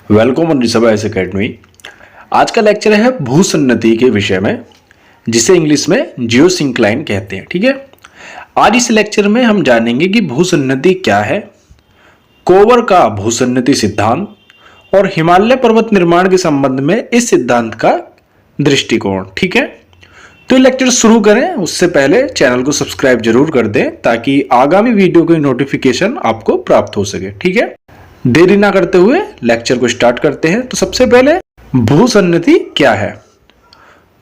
Welcome on Rishabh IAS academy. आज का lecture है भूसन्नति के विषय में, जिसे इंग्लिश में जियोसिंक्लाइन कहते हैं। ठीक है, आज इस लेक्चर में हम जानेंगे कि भूसन्नति क्या है, कोवर का भूसन्नति सिद्धांत और हिमालय पर्वत निर्माण के संबंध में इस सिद्धांत का दृष्टिकोण। ठीक है, तो लेक्चर शुरू करें उससे पहले चैनल को सब्सक्राइब जरूर कर दें ताकि आगामी वीडियो की नोटिफिकेशन आपको प्राप्त हो सके। ठीक है, देरी ना करते हुए लेक्चर को स्टार्ट करते हैं। तो सबसे पहले भूसन्नति क्या है।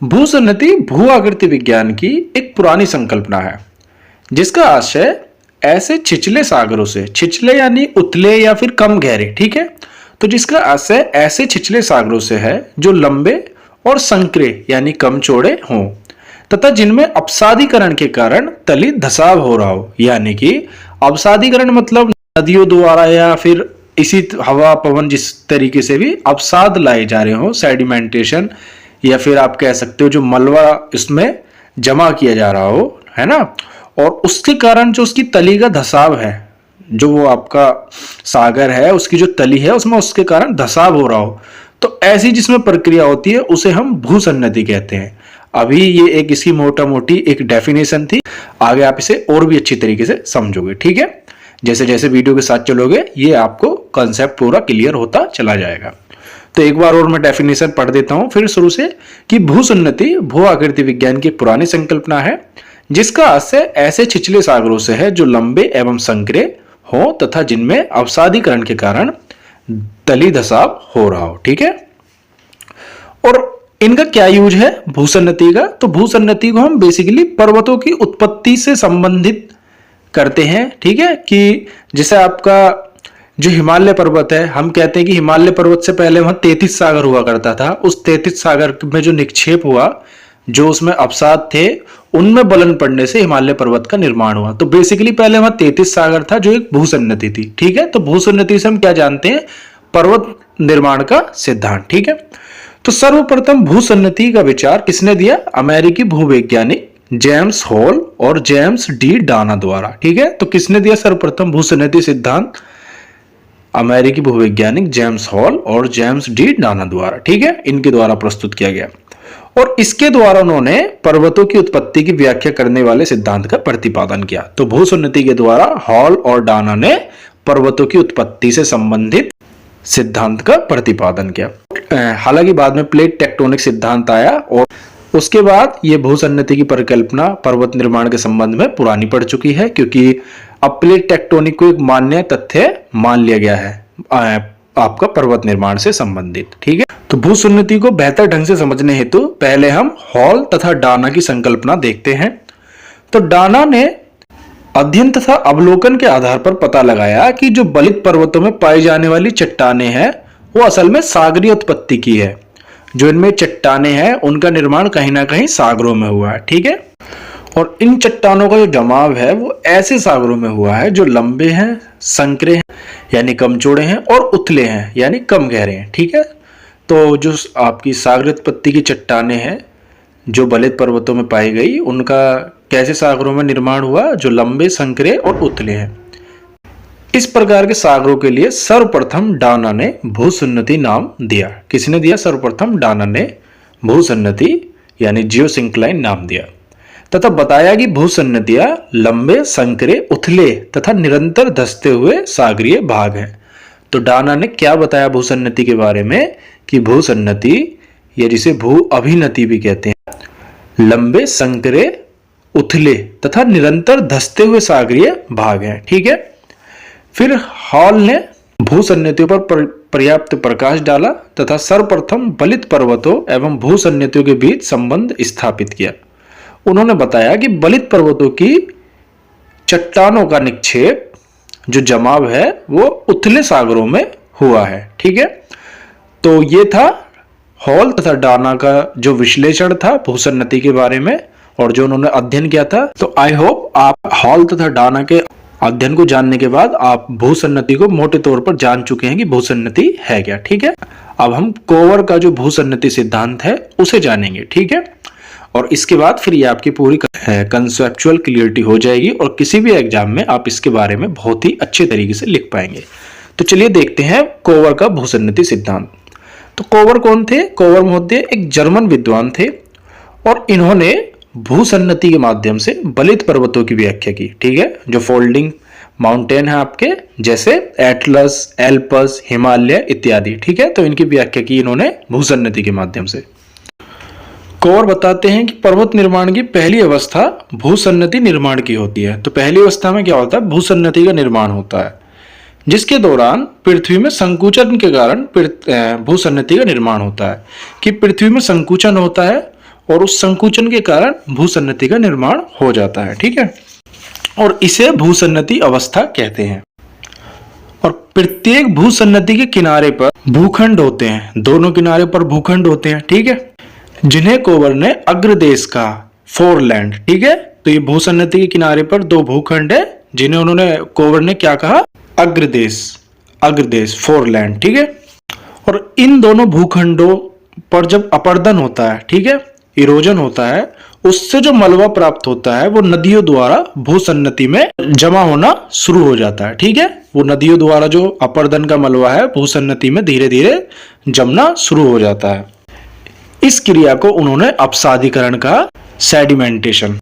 भूसन्नति भू आकृति विज्ञान की एक पुरानी संकल्पना है जिसका आशय ऐसे छिछले सागरों से, छिछले यानी उथले या फिर कम गहरे, ठीक है, तो जिसका आशय ऐसे छिछले सागरों से है जो लंबे और संकरे यानी कम चौड़े हों तथा जिनमें अपसादीकरण के कारण तली धसाव हो रहा हो। यानी कि अपसादीकरण मतलब नदियों द्वारा या फिर इसी हवा पवन जिस तरीके से भी अवसाद लाए जा रहे हो, सेडिमेंटेशन, या फिर आप कह सकते हो जो मलबा इसमें जमा किया जा रहा हो, है ना, और उसके कारण जो उसकी तली का धसाव है, जो वो आपका सागर है उसकी जो तली है उसमें उसके कारण धसाव हो रहा हो, तो ऐसी जिसमें प्रक्रिया होती है उसे हम भूसन्नति कहते हैं। अभी ये एक इसकी मोटा मोटी एक डेफिनेशन थी, आगे आप इसे और भी अच्छी तरीके से समझोगे। ठीक है, जैसे जैसे वीडियो के साथ चलोगे ये आपको कॉन्सेप्ट पूरा क्लियर होता चला जाएगा। तो एक बार और मैं डेफिनेशन पढ़ देता हूं फिर शुरू से कि भूसन्नति भू आकृति विज्ञान की पुरानी संकल्पना है जिसका आशय ऐसे छिछले सागरों से है जो लंबे एवं संकरे हो तथा जिनमें अवसादीकरण के कारण तली धसाव हो रहा हो। ठीक है, और इनका क्या यूज है भूसन्नति का, तो भूसन्नति को हम बेसिकली पर्वतों की उत्पत्ति से संबंधित करते हैं। ठीक है, कि जैसे आपका जो हिमालय पर्वत है, हम कहते हैं कि हिमालय पर्वत से पहले वहां 33 सागर हुआ करता था। उस 33 सागर में जो निक्षेप हुआ, जो उसमें अवसाद थे, उनमें बलन पड़ने से हिमालय पर्वत का निर्माण हुआ। तो बेसिकली पहले वहां 33 सागर था जो एक भूसन्नति थी। ठीक है, तो भूसन्नति से हम क्या जानते हैं, पर्वत निर्माण का सिद्धांत। ठीक है, तो सर्वप्रथम भूसन्नति का विचार किसने दिया, अमेरिकी भूवैज्ञानिक जेम्स हॉल और जेम्स डी डाना द्वारा। ठीक है, तो किसने दिया सर्वप्रथम भूसन्नति सिद्धांत, अमेरिकी भूवैज्ञानिक जेम्स हॉल और जेम्स डी डाना द्वारा। ठीक है, इनके द्वारा प्रस्तुत किया गया और इसके द्वारा उन्होंने पर्वतों की उत्पत्ति की व्याख्या करने वाले सिद्धांत का प्रतिपादन किया। तो भूसन्नति के द्वारा हॉल और डाना ने पर्वतों की उत्पत्ति से संबंधित सिद्धांत का प्रतिपादन किया। हालांकि बाद में प्लेट टेक्टोनिक सिद्धांत आया और उसके बाद ये भूसन्नति की परिकल्पना पर्वत निर्माण के संबंध में पुरानी पड़ चुकी है, क्योंकि अब प्लेट टेक्टोनिक को एक मान्य तथ्य मान लिया गया है आपका पर्वत निर्माण से संबंधित। ठीक है, तो भूसन्नति को बेहतर ढंग से समझने हेतु पहले हम हॉल तथा डाना की संकल्पना देखते हैं। तो डाना ने अध्ययन तथा अवलोकन के आधार पर पता लगाया कि जो बलित पर्वतों में पाई जाने वाली चट्टानें हैं वो असल में सागरीय उत्पत्ति की है। जो इनमें चट्टानें हैं उनका निर्माण कहीं ना कहीं सागरों में हुआ है। ठीक है, और इन चट्टानों का जो जमाव है वो ऐसे सागरों में हुआ है जो लंबे हैं, संकरे हैं यानी कम चौड़े हैं, और उथले हैं यानी कम गहरे हैं। ठीक है, तो जो आपकी सागरीय उत्पत्ति की चट्टानें हैं जो बलित पर्वतों में पाई गई, उनका कैसे सागरों में निर्माण हुआ, जो लंबे, संकरे और उथले हैं। इस प्रकार के सागरों के लिए सर्वप्रथम डाना ने भूसन्नति नाम दिया। किसने दिया, सर्वप्रथम डाना ने भूसन्नति यानी जियोसिंक्लाइन नाम दिया तथा बताया कि भूसन्नतियां लंबे, संकरे, उथले तथा निरंतर धंसते हुए सागरीय भाग हैं। तो डाना ने क्या बताया भूसन्नति के बारे में कि भूसन्नति या जिसे भू अभिनति भी कहते हैं, लंबे, संकरे, उथले तथा निरंतर धंसते हुए सागरीय भाग हैं। ठीक है, फिर हॉल ने भूसन्नतियों पर पर्याप्त प्रकाश डाला तथा सर्वप्रथम बलित पर्वतों एवं भूसन्नतियों के बीच संबंध स्थापित किया। उन्होंने बताया कि बलित पर्वतों की चट्टानों का निक्षेप जो जमाव है वो उथले सागरों में हुआ है। ठीक है, तो ये था हॉल तथा डाना का जो विश्लेषण था भूसन्नति के बारे में और जो उन्होंने अध्ययन किया था। तो आई होप आप हॉल तथा डाना के अध्ययन को जानने के बाद आप भूसन्नति को मोटे तौर पर जान चुके हैं कि भूसन्नति है क्या। ठीक है, अब हम कोवर का जो भूसन्नति सिद्धांत है उसे जानेंगे। ठीक है, और इसके बाद फिर ये आपकी पूरी कंसेप्चुअल क्लियरिटी हो जाएगी और किसी भी एग्जाम में आप इसके बारे में बहुत ही अच्छे तरीके से लिख पाएंगे। तो चलिए देखते हैं कोवर का भूसन्नति सिद्धांत। तो कोवर कौन थे? कोवर महोदय एक जर्मन विद्वान थे और इन्होंने भूसन्नति के माध्यम से बलित पर्वतों की व्याख्या की। ठीक है, जो फोल्डिंग माउंटेन है आपके, जैसे एटलस, एल्पस, हिमालय इत्यादि। ठीक है, तो इनकी व्याख्या की इन्होंने भूसन्नति के माध्यम से। कोवर बताते हैं कि पर्वत निर्माण की पहली अवस्था भूसन्नति निर्माण की होती है। तो पहली अवस्था में क्या होता है? भूसन्नति का निर्माण होता है, जिसके दौरान पृथ्वी में संकुचन के कारण भूसन्नति का निर्माण होता है। कि पृथ्वी में संकुचन होता है और उस संकुचन के कारण भूसन्नति का निर्माण हो जाता है। ठीक है, और इसे भूसन्नति अवस्था कहते हैं। और प्रत्येक भूसन्नति के किनारे पर भूखंड होते हैं, दोनों किनारे पर भूखंड होते हैं। ठीक है, जिन्हें कोवर ने अग्रदेश का फोरलैंड। ठीक है, तो ये भूसन्नति के किनारे पर दो भूखंड है जिन्हें उन्होंने कोवर ने क्या कहा? अग्रदेश, अग्रदेश, फोरलैंड। ठीक है, और इन दोनों भूखंडों पर जब अपर्दन होता है, ठीक है, इरोजन होता है, उससे जो मलबा प्राप्त होता है वो नदियों द्वारा भूसन्नति में जमा होना शुरू हो जाता है। ठीक है, वो नदियों द्वारा जो अपर्दन का मलबा है भूसन्नति में धीरे धीरे जमना शुरू हो जाता है। इस क्रिया को उन्होंने अपसादीकरण कहा, सेडिमेंटेशन।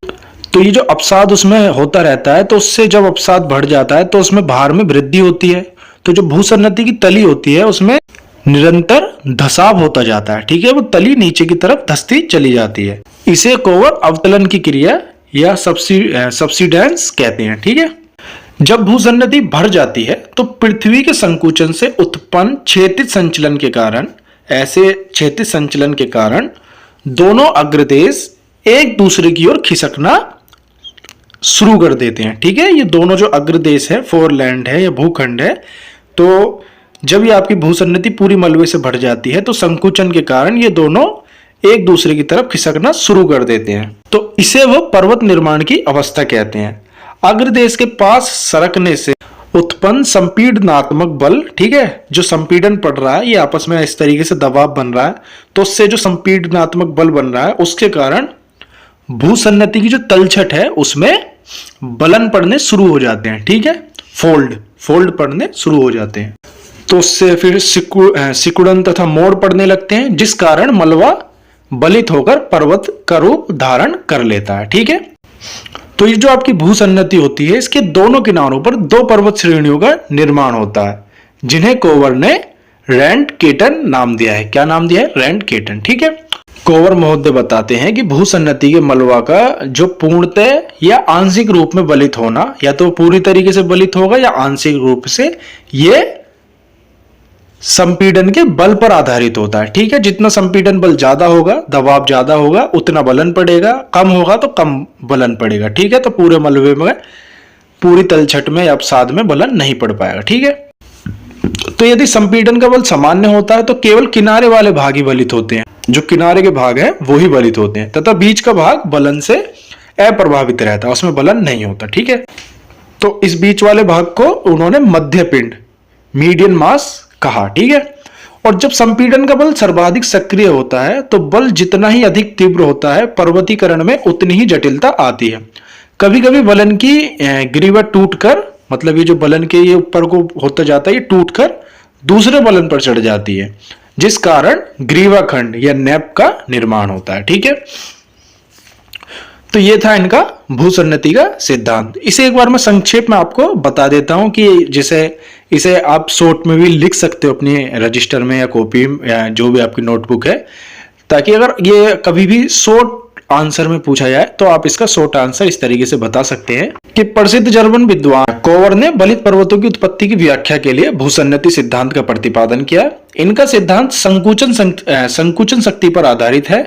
तो ये जो अपसाद उसमें होता रहता है, तो उससे जब अपसाद बढ़ जाता है तो उसमें भार में वृद्धि होती है। तो जो भूसन्नति की तली होती है उसमें निरंतर धसाव होता जाता है। ठीक है, वो तली नीचे की तरफ धसती चली जाती है। इसे कोवर अवतलन की क्रिया या सब्सिडेंस कहते हैं। ठीक है, जब भूसन्नति बढ़ जाती है तो पृथ्वी के संकुचन से उत्पन्न क्षैतिज संचलन के कारण, ऐसे क्षैतिज संचलन के कारण दोनों अग्रदेश एक दूसरे की ओर खिसकना शुरू कर देते हैं। ठीक है, ये दोनों जो अग्रदेश है, फोरलैंड है या भूखंड है, तो जब ये आपकी भूसन्नति पूरी मलबे से बढ़ जाती है तो संकुचन के कारण ये दोनों एक दूसरे की तरफ खिसकना शुरू कर देते हैं। तो इसे वो पर्वत निर्माण की अवस्था कहते हैं। अग्रदेश के पास सरकने से उत्पन्न संपीडनात्मक बल, ठीक है, जो संपीडन पड़ रहा है, ये आपस में इस तरीके से दबाव बन रहा है, तो उससे जो संपीडनात्मक बल बन रहा है उसके कारण भूसन्नति की जो तलछट है उसमें बलन पड़ने शुरू हो जाते हैं। ठीक है, फोल्ड पड़ने शुरू हो जाते हैं। तो उससे फिर सिकुड़न तथा मोड़ पड़ने लगते हैं, जिस कारण मलबा बलित होकर पर्वत का रूप धारण कर लेता है। ठीक है, तो ये जो आपकी भूसन्नति होती है इसके दोनों किनारों पर दो पर्वत श्रेणियों का निर्माण होता है, जिन्हें कोवर ने रैंड केटन नाम दिया है। क्या नाम दिया है? Rand Keaton. ठीक है, कोवर महोदय बताते हैं कि भूसन्नति के मलबा का जो पूर्णतः या आंशिक रूप में बलित होना, या तो पूरी तरीके से बलित होगा या आंशिक रूप से, ये संपीड़न के बल पर आधारित होता है। ठीक है, जितना संपीड़न बल ज्यादा होगा, दबाव ज्यादा होगा, उतना बलन पड़ेगा, कम होगा तो कम बलन पड़ेगा। ठीक है, तो पूरे मलबे में, पूरी तलछट में या अपसाद में बलन नहीं पड़ पाएगा। ठीक है, तो यदि संपीड़न का बल सामान्य होता है तो केवल किनारे वाले भाग ही बलित होते हैं, जो किनारे के भाग हैं वो ही बलित होते हैं, तथा बीच का भाग बलन से अप्रभावित रहता है, उसमें बलन नहीं होता। ठीक है, तो इस बीच वाले भाग को उन्होंने मध्य पिंड, मीडियन मास कहा। ठीक है, और जब संपीड़न का बल सर्वाधिक सक्रिय होता है तो बल जितना ही अधिक तीव्र होता है, पर्वतीकरण में उतनी ही जटिलता आती है। कभी कभी बलन की ग्रीवा टूटकर, मतलब ये जो बलन के ये ऊपर को होता जाता है, ये टूटकर दूसरे बलन पर चढ़ जाती है, जिस कारण ग्रीवा खंड या नेप का निर्माण होता है। ठीक है, तो ये था इनका भूसन्नति का सिद्धांत। इसे एक बार मैं संक्षेप में आपको बता देता हूं कि इसे आप शॉर्ट में भी लिख सकते हो अपनी रजिस्टर में या कॉपी या जो भी आपकी नोटबुक है, ताकि अगर ये कभी भी शॉर्ट आंसर में पूछा जाए तो आप इसका शॉर्ट आंसर इस तरीके से बता सकते हैं कि प्रसिद्ध जर्मन विद्वान कोवर ने बलित पर्वतों की उत्पत्ति की व्याख्या के लिए भूसन्नति सिद्धांत का प्रतिपादन किया। इनका सिद्धांत संकुचन शक्ति पर आधारित है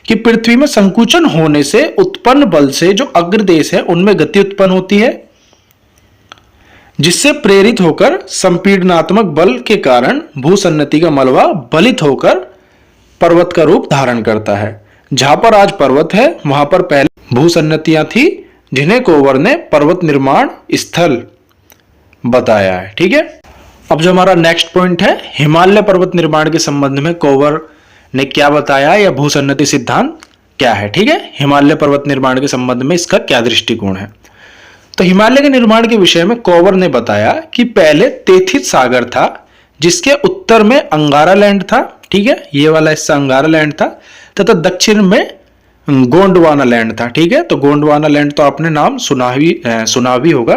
कि पृथ्वी में संकुचन होने से उत्पन्न बल से जो अग्रदेश है उनमें गति उत्पन्न होती है, जिससे प्रेरित होकर संपीड़नात्मक बल के कारण भूसन्नति का मलबा बलित होकर पर्वत का रूप धारण करता है। जहां पर आज पर्वत है वहां पर पहले भूसन्नतियां थी, जिन्हें कोवर ने पर्वत निर्माण स्थल बताया है। ठीक है, अब जो हमारा नेक्स्ट पॉइंट है, हिमालय पर्वत निर्माण के संबंध में कोवर ने क्या बताया या भूसन्नति सिद्धांत क्या है। ठीक है, हिमालय पर्वत निर्माण के संबंध में इसका क्या दृष्टिकोण है। तो हिमालय के निर्माण के विषय में कोवर ने बताया कि पहले तेथिस सागर था, जिसके उत्तर में अंगारा लैंड था, ठीक है, ये वाला हिस्सा अंगारा लैंड था, तथा दक्षिण में गोंडवाना लैंड था, ठीक है। तो गोंडवाना लैंड तो आपने नाम सुना भी होगा।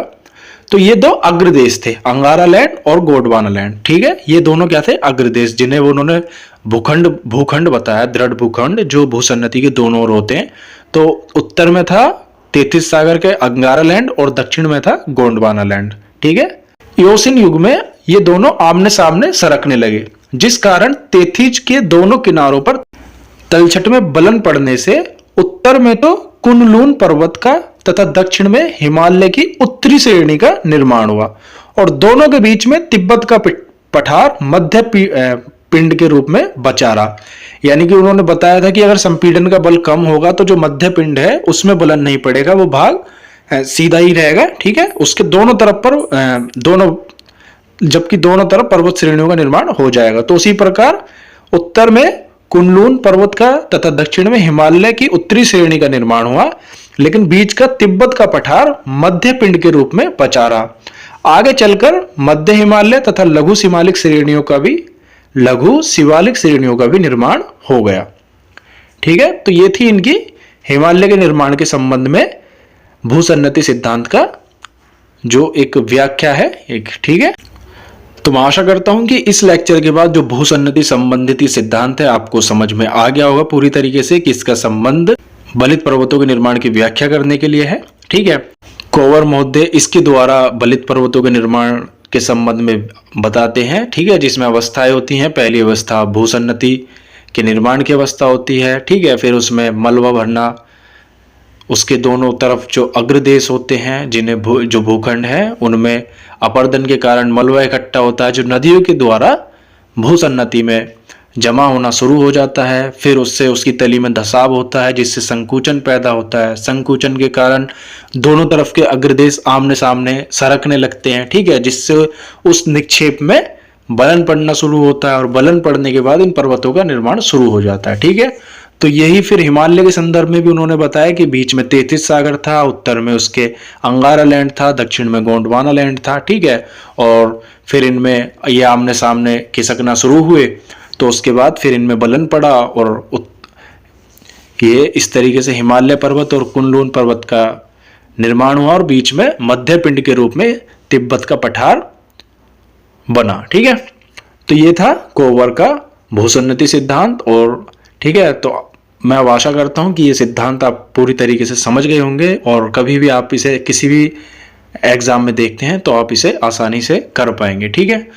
तो ये दो अग्रदेश थे, अंगारा लैंड और गोंडवाना लैंड, ठीक है। ये दोनों क्या थे? अग्रदेश, जिन्हें उन्होंने भूखंड बताया, दृढ़ भूखंड, जो भूसन्नति के दोनों ओर होते हैं। तो उत्तर में था तेथिस सागर के अंगारा लैंड और दक्षिण में था गोंडवाना लैंड, ठीक है। इयोसिन युग में ये दोनों आमने सामने सरकने लगे, जिस कारण तेथिस के दोनों किनारों पर तलछट में बलन पड़ने से उत्तर में तो कुनलून पर्वत का तथा दक्षिण में हिमालय की उत्तरी श्रेणी का निर्माण हुआ, और दोनों के बीच में तिब्बत का पठार मध्य पिंड के रूप में बचा रहा। यानी कि उन्होंने बताया था कि अगर संपीड़न का बल कम होगा तो जो मध्य पिंड है उसमें बलन नहीं पड़ेगा, वो भाग सीधा ही रहेगा, ठीक है। उसके दोनों तरफ पर जबकि दोनों तरफ पर्वत श्रेणियों का निर्माण हो जाएगा। तो उसी प्रकार उत्तर में कुनलून पर्वत का तथा दक्षिण में हिमालय की उत्तरी श्रेणी का निर्माण हुआ, लेकिन बीच का तिब्बत का पठार मध्य पिंड के रूप में बचा रहा। आगे चलकर मध्य हिमालय तथा लघु शिवालिक श्रेणियों का भी निर्माण हो गया, ठीक है। तो ये थी इनकी हिमालय के निर्माण के संबंध में भूसन्नति सिद्धांत का जो एक व्याख्या है, एक, ठीक है। तो मैं आशा करता हूं कि इस लेक्चर के बाद जो भूसन्नति संबंधित सिद्धांत है आपको समझ में आ गया होगा पूरी तरीके से कि इसका संबंध बलित पर्वतों के निर्माण की व्याख्या करने के लिए है, ठीक है। कोवर महोदय इसके द्वारा बलित पर्वतों के निर्माण के संबंध में बताते हैं, ठीक है, जिसमें अवस्थाएं होती हैं। पहली अवस्था भूसन्नति के निर्माण की अवस्था होती है, ठीक है। फिर उसमें मलबा भरना, उसके दोनों तरफ जो अग्रदेश होते हैं, जिन्हें जो भूखंड है, उनमें अपर्दन के कारण मलबा इकट्ठा होता है, जो नदियों के द्वारा भूसन्नति में जमा होना शुरू हो जाता है। फिर उससे उसकी तली में धसाव होता है, जिससे संकुचन पैदा होता है। संकुचन के कारण दोनों तरफ के अग्रदेश आमने सामने सरकने लगते हैं, ठीक है, जिससे उस निक्षेप में बलन पड़ना शुरू होता है, और बलन पड़ने के बाद इन पर्वतों का निर्माण शुरू हो जाता है, ठीक है। तो यही फिर हिमालय के संदर्भ में भी उन्होंने बताया कि बीच में तेथिस सागर था, उत्तर में उसके अंगारा लैंड था, दक्षिण में गोंडवाना लैंड था, ठीक है। और फिर इनमें ये आमने सामने खिसकना शुरू हुए, तो उसके बाद फिर इनमें बलन पड़ा, और ये इस तरीके से हिमालय पर्वत और कुनलून पर्वत का निर्माण हुआ, और बीच में मध्य पिंड के रूप में तिब्बत का पठार बना, ठीक है। तो ये था कोवर का भूसन्नति सिद्धांत, और ठीक है। तो मैं अब आशा करता हूं कि ये सिद्धांत आप पूरी तरीके से समझ गए होंगे, और कभी भी आप इसे किसी भी एग्जाम में देखते हैं तो आप इसे आसानी से कर पाएंगे, ठीक है।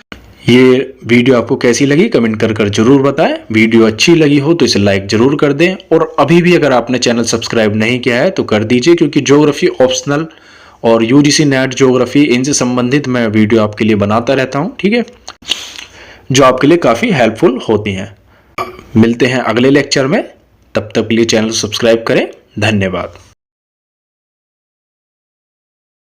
ये वीडियो आपको कैसी लगी कमेंट कर जरूर बताएं। वीडियो अच्छी लगी हो तो इसे लाइक जरूर कर दें, और अभी भी अगर आपने चैनल सब्सक्राइब नहीं किया है तो कर दीजिए, क्योंकि ज्योग्राफी ऑप्शनल और यूजीसी नेट ज्योग्राफी इनसे संबंधित मैं वीडियो आपके लिए बनाता रहता हूं, ठीक है, जो आपके लिए काफ़ी हेल्पफुल होती हैं। मिलते हैं अगले लेक्चर में, तब तक के लिए चैनल सब्सक्राइब करें। धन्यवाद।